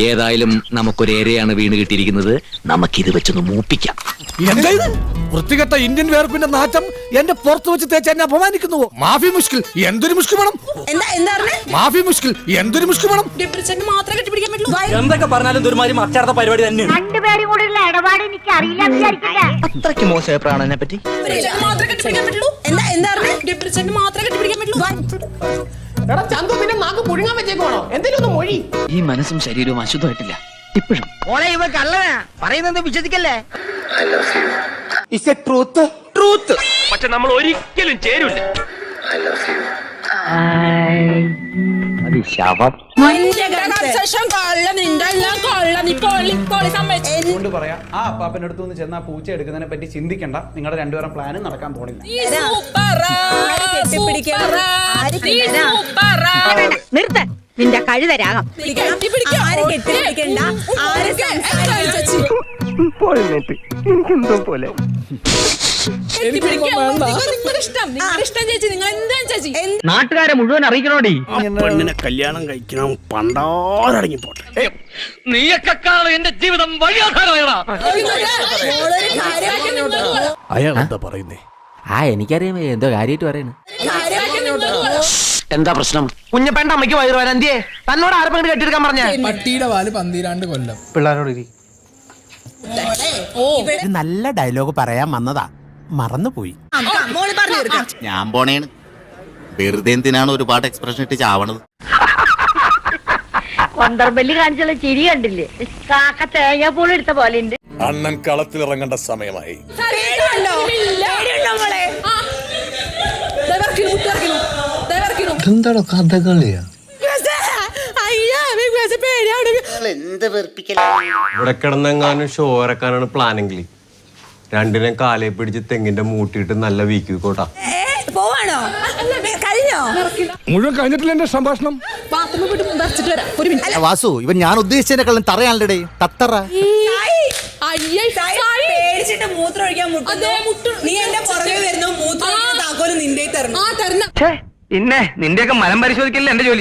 ഏതായാലും നമുക്കൊരു ഏരയാണ് വീണ് കിട്ടിയിരിക്കുന്നത്. നമുക്കിത് വെച്ചൊന്ന് മൂപ്പിക്കാം. വൃത്തികെട്ട ഇന്ത്യൻ വേർപ്പിന്റെ നാറ്റം എന്റെ പുറത്ത് വെച്ച് തേച്ച് എന്നെ അപമാനിക്കുന്നുവോ? മാഫി മുഷ്കിൽ എന്തൊരു മുഷ്കി വേണം. മാഫി മുഷ്കിൽ എന്തൊരു മുഷ്കി വേണം. എന്തൊക്കെ പറഞ്ഞാലും ദുർമാരി മറ്റാർത്ത പരിപാടി തന്നെയാണ്. രണ്ടുപേരും കൂടെയുള്ള ഇടപാട് എനിക്ക് അറിയില്ല. അത്രയ്ക്ക് മോശമായ പ്രാണനെ പറ്റി ഈ മനസ്സും ശരീരവും അശുദ്ധമായിട്ടില്ല ഇപ്പോഴും. പറയുന്നത് വിശ്വസിക്കല്ലേ? ട്രൂത്ത് പക്ഷെ നമ്മൾ ഒരിക്കലും ചേരൂല. കൊണ്ട് പറയാം, ആ അപ്പാപ്പന്റെ അടുത്ത് നിന്ന് ചെന്ന് ആ പൂച്ച എടുക്കുന്നതിനെ പറ്റി ചിന്തിക്കണ്ട. നിങ്ങളുടെ രണ്ടുപേരും പ്ലാനും നടക്കാൻ പോണില്ല. നിർത്ത നിന്റെ കഴുതരാഗം. എനിക്കെന്തോ പോലെ നാട്ടുകാരെ മുഴുവൻ അറിയിക്കണോടി. പെണ്ണിനെ കല്യാണം കഴിക്കണം പണ്ടാറടങ്ങി പോട്ടെ. നീയൊക്കെ എന്റെ ജീവിതം വഴിയാധാരമായടാ. അയാൾ എന്താ പറയുന്നേ? എനിക്കറിയാം എന്തോ കാര്യമായിട്ട് പറയണ. എന്താ പ്രശ്നം? കുഞ്ഞപ്പേണ്ട അമ്മയ്ക്ക് വയറുവാൻ എന്തിയെ? തന്നോട് ആരെങ്കിലും കെട്ടിയെടുക്കാൻ പറഞ്ഞ? പട്ടിയുടെ പാല് 12 കൊല്ലം. പിള്ളേരോട് നല്ല ഡയലോഗ് പറയാൻ വന്നതാ, മറന്നുപോയി. ഞാൻ പോണേണ്. വെറുതെ എന്തിനാണ് ഒരുപാട് എക്സ്പ്രഷൻ ഇട്ട് ചാവണത്? കൊന്തർബല്ലി കാണിച്ചുള്ള ചിരി കണ്ടില്ലേ? കാക്ക തേങ്ങ പോലും എടുത്ത പോലെ ഉണ്ട്. അണ്ണൻ കളത്തിലിറങ്ങേണ്ട സമയമായി. എന്താണോ കഥകളിയാ? ഇവിടെ കിടന്നെങ്ങാനും ഷോരക്കാനാണ് പ്ലാനെങ്കിൽ രണ്ടിനെ കാലേ പിടിച്ച് തെങ്ങിന്റെ മൂട്ടിയിട്ട് നല്ല വീക്കിക്കോട്ടാ. മുഴുവൻ കഴിഞ്ഞിട്ടില്ല എന്റെ സംഭാഷണം. വാസു, ഇവൻ ഞാൻ ഉദ്ദേശിച്ചതിനെക്കാളും തറയാണല്ലേ തത്തറ. പിന്നെ നിന്റെയൊക്കെ മനം പരിശോധിക്കല്ലേ എന്റെ ജോലി.